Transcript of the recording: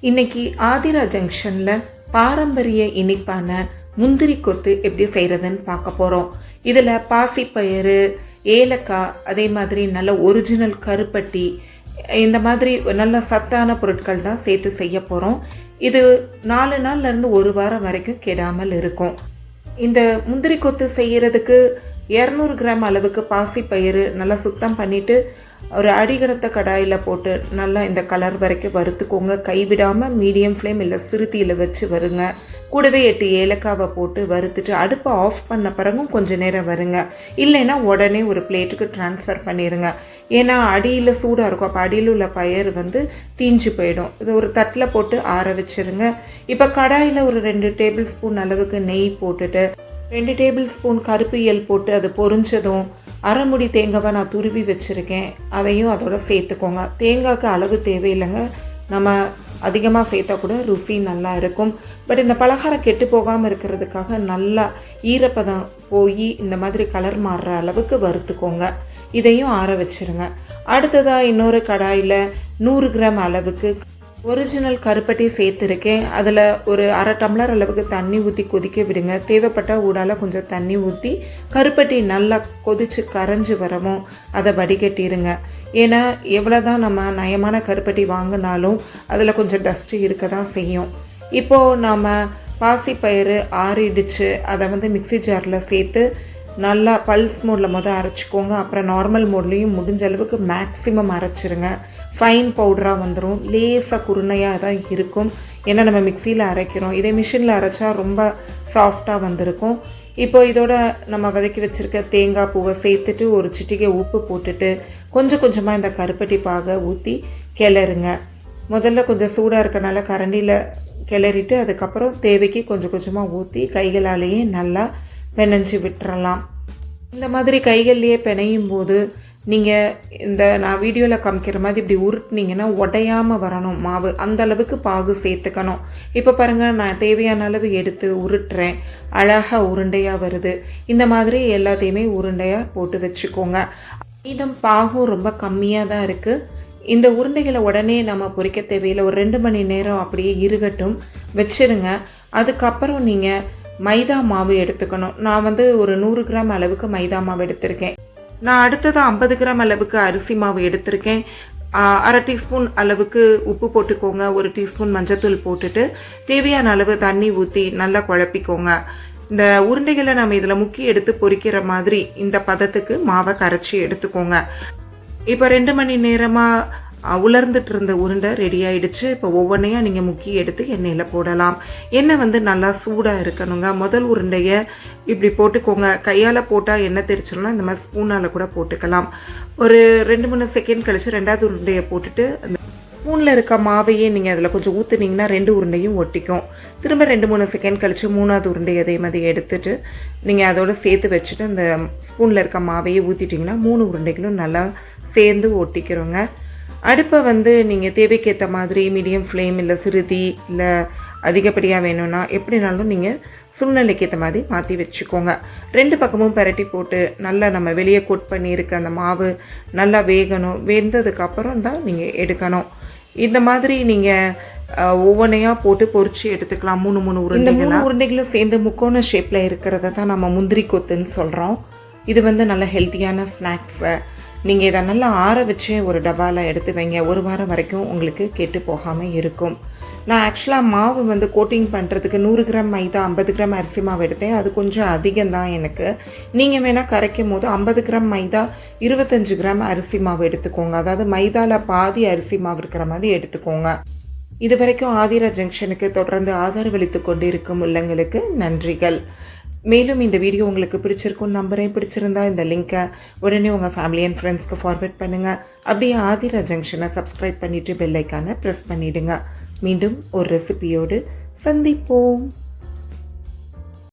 இன்னைக்கு ஆதிரா ஜங்ஷன்ல பாரம்பரிய இனிப்பான முந்திரி கொத்து எப்படி செய்யறதுன்னு பார்க்க போறோம். இதுல பாசிப்பயிறு, ஏலக்காய், அதே மாதிரி நல்ல ஒரிஜினல் கருப்பட்டி, இந்த மாதிரி நல்ல சத்தான பொருட்கள் தான் சேர்த்து செய்ய போறோம். இது 4 நாள்ல இருந்து 1 வாரம் வரைக்கும் கெடாமல் இருக்கும். இந்த முந்திரி கொத்து செய்யறதுக்கு 200 கிராம் அளவுக்கு பாசிப்பயிறு நல்லா சுத்தம் பண்ணிட்டு ஒரு அடிகனத்த கடாயில் போட்டு நல்லா இந்த கலர் வரைக்கும் வறுத்துக்கோங்க. கைவிடாமல் மீடியம் ஃப்ளேம் இல்லை சிறுத்தியில் வச்சு வருங்க. கூடவே 8 ஏலக்காவை போட்டு வறுத்துட்டு அடுப்பை ஆஃப் பண்ண பிறகும் கொஞ்சம் நேரம் வருங்க. இல்லைன்னா உடனே ஒரு பிளேட்டுக்கு ட்ரான்ஸ்ஃபர் பண்ணிடுங்க. ஏன்னா அடியில் சூடாக இருக்கும், அப்போ அடியில் உள்ள பயிர் தீஞ்சு போயிடும். இது ஒரு தட்டில் போட்டு ஆற வச்சுருங்க. இப்போ கடாயில் ஒரு 2 டேபிள் ஸ்பூன் அளவுக்கு நெய் போட்டுட்டு 2 டேபிள் ஸ்பூன் கருப்பு எள் போட்டு அது பொரிஞ்சதும் அரைமுடி தேங்காவை நான் துருவி வச்சுருக்கேன், அதையும் அதோட சேர்த்துக்கோங்க. தேங்காய்க்கு அளவு தேவையில்லைங்க, நம்ம அதிகமாக சேர்த்தா கூட ருசி நல்லா இருக்கும். பட் இந்த பலகாரம் கெட்டு போகாமல் இருக்கிறதுக்காக நல்லா ஈரப்பதம் போய் இந்த மாதிரி கலர் மாறுற அளவுக்கு வறுத்துக்கோங்க. இதையும் ஆற வச்சுருங்க. அடுத்ததாக இன்னொரு கடாயில் 100 கிராம் அளவுக்கு ஒரிஜினல் கருப்பட்டி சேர்த்துருக்கேன். அதில் ஒரு 1/2 டம்ளர் அளவுக்கு தண்ணி ஊற்றி கொதிக்க விடுங்க. தேவைப்பட்டால் ஊடால கொஞ்சம் தண்ணி ஊற்றி கருப்பட்டி நல்லா கொதித்து கரைஞ்சி வரமோ அதை வடிகட்டிடுங்க. ஏன்னா எவ்வளோ தான் நம்ம நயமான கருப்பட்டி வாங்கினாலும் அதில் கொஞ்சம் டஸ்ட்டு இருக்க தான் செய்யும். இப்போது நாம் பாசிப்பயிறு ஆறிடுச்சு, அதை மிக்சி ஜாரில் சேர்த்து நல்லா பல்ஸ் மோடில் அரைச்சிக்கோங்க. அப்புறம் நார்மல் மோட்லேயும் முடிஞ்ச அளவுக்கு மேக்ஸிமம் அரைச்சிருங்க. ஃபைன் பவுடராக வந்துடும். லேசாக குருணையாக தான் இருக்கும், ஏன்னா நம்ம மிக்சியில் அரைக்கிறோம். இதே மிஷினில் அரைச்சா ரொம்ப சாஃப்டாக வந்திருக்கும். இப்போ இதோட நம்ம வதக்கி வச்சுருக்க தேங்காய் பூவை சேர்த்துட்டு ஒரு சிட்டிகை உப்பு போட்டுட்டு கொஞ்சம் கொஞ்சமாக இந்த கருப்பட்டி பாகை ஊற்றி கிளறுங்க. முதல்ல கொஞ்சம் சூடாக இருக்கனால கரண்டியில் கிளறிட்டு அதுக்கப்புறம் தேவைக்கு கொஞ்சம் கொஞ்சமாக ஊற்றி கைகளாலேயே நல்லா பிணைஞ்சி விட்டுறலாம். இந்த மாதிரி கைகள்லேயே பிணையும் போது நீங்கள் நான் வீடியோவில் காமிக்கிற மாதிரி இப்படி உருட்டினீங்கன்னா உடையாமல் வரணும் மாவு, அந்த அளவுக்கு பாகு சேர்த்துக்கணும். இப்போ பாருங்கள், நான் தேவையான அளவு எடுத்து உருட்டுறேன், அழகாக உருண்டையாக வருது. இந்த மாதிரி எல்லாத்தையுமே உருண்டையாக போட்டு வச்சுக்கோங்க. மீதம் பாகும் ரொம்ப கம்மியாக தான் இருக்குது. இந்த உருண்டைகளை உடனே நம்ம பொரிக்க தேவையில்லை, ஒரு 2 மணி நேரம் அப்படியே இருகட்டும் வச்சுருங்க. அதுக்கப்புறம் நீங்கள் மைதா மாவு எடுத்துக்கணும். நான் ஒரு 100 கிராம் அளவுக்கு மைதா மாவு எடுத்திருக்கேன். நான் அடுத்தது 50 கிராம் அளவுக்கு அரிசி மாவு எடுத்திருக்கேன். 1/2 டீஸ்பூன் அளவுக்கு உப்பு போட்டுக்கோங்க. 1 டீஸ்பூன் மஞ்சத்தூள் போட்டுட்டு தேவையான அளவு தண்ணி ஊற்றி நல்லா குழப்பிக்கோங்க. இந்த உருண்டைகளை நம்ம இதில் முக்கி எடுத்து பொரிக்கிற மாதிரி இந்த பதத்துக்கு மாவை கரைச்சி எடுத்துக்கோங்க. இப்போ 2 மணி நேரமாக உலர்ந்துட்டு இருந்த உருண்டை ரெடி ஆகிடுச்சு. இப்போ ஒவ்வொன்றையாக நீங்கள் முக்கி எடுத்து எண்ணெயில் போடலாம். எண்ணெய் நல்லா சூடாக இருக்கணுங்க. முதல் உருண்டையை இப்படி போட்டுக்கோங்க. கையால் போட்டால் எண்ணெய் தெரிச்சிடலாம், இந்த மாதிரி ஸ்பூனால் கூட போட்டுக்கலாம். ஒரு 2-3 செகண்ட் கழித்து 2வது உருண்டையை போட்டுட்டு அந்த ஸ்பூனில் இருக்க மாவையே நீங்கள் அதில் கொஞ்சம் ஊற்றுனீங்கன்னா 2 உருண்டையும் ஒட்டிக்கும். திரும்ப 2-3 செகண்ட் கழித்து 3வது உருண்டையை அதே மாதிரி எடுத்துகிட்டு நீங்கள் அதோடு சேர்த்து வச்சுட்டு அந்த ஸ்பூனில் இருக்க மாவையே ஊற்றிட்டிங்கன்னா 3 உருண்டைகளும் நல்லா சேர்ந்து ஒட்டிக்கிறோங்க. அடுப்பை நீங்கள் தேவைக்கேற்ற மாதிரி மீடியம் ஃப்ளேம் இல்லை சிறுதி இல்லை அதிகப்படியாக வேணும்னா எப்படினாலும் நீங்கள் சூழ்நிலைக்கு ஏற்ற மாதிரி மாற்றி வச்சுக்கோங்க. 2 பக்கமும் பரட்டி போட்டு நல்லா நம்ம வெளியே கோட் பண்ணியிருக்க அந்த மாவு நல்லா வேகணும். வெந்ததுக்கப்புறம் தான் நீங்கள் எடுக்கணும். இந்த மாதிரி நீங்கள் ஒவ்வொன்றையாக போட்டு பொரிச்சு எடுத்துக்கலாம். 3 உருண்டைகளும் சேர்ந்து முக்கோண ஷேப்பில் இருக்கிறத தான் நம்ம முந்திரி கொத்துன்னு சொல்கிறோம். இது நல்ல ஹெல்த்தியான ஸ்நாக்ஸு. நீங்கள் இதை நல்லா ஆற வச்சு ஒரு டப்பாவில் எடுத்து வைங்க. 1 வாரம் வரைக்கும் உங்களுக்கு கெட்டு போகாமல் இருக்கும். நான் ஆக்சுவலாக மாவு கோட்டிங் பண்ணுறதுக்கு 100 கிராம் மைதா 50 கிராம் அரிசி மாவு எடுத்தேன். அது கொஞ்சம் அதிகம்தான் எனக்கு. நீங்கள் வேணால் கரைக்கும் போது 50 கிராம் மைதா 25 கிராம் அரிசி மாவு எடுத்துக்கோங்க. அதாவது மைதாவில் பாதி அரிசி மாவு இருக்கிற மாதிரி எடுத்துக்கோங்க. இது வரைக்கும் ஆதிரா ஜங்ஷனுக்கு தொடர்ந்து ஆதரவளித்து கொண்டு இருக்கும் உள்ளங்களுக்கு நன்றிகள். மேலும் இந்த வீடியோ உங்களுக்கு பிடிச்சிருக்குன்னு நம்புகிறேன். பிடிச்சிருந்தா இந்த லிங்க்கை உடனே உங்கள் ஃபேமிலி அண்ட் ஃப்ரெண்ட்ஸ்க்கு ஃபார்வர்ட் பண்ணுங்கள். அப்படியே ஆதிரா ஜங்ஷனை சப்ஸ்கிரைப் பண்ணிவிட்டு பெல் ஐக்கானை ப்ரெஸ் பண்ணிவிடுங்க. மீண்டும் ஒரு ரெசிபியோடு சந்திப்போம்.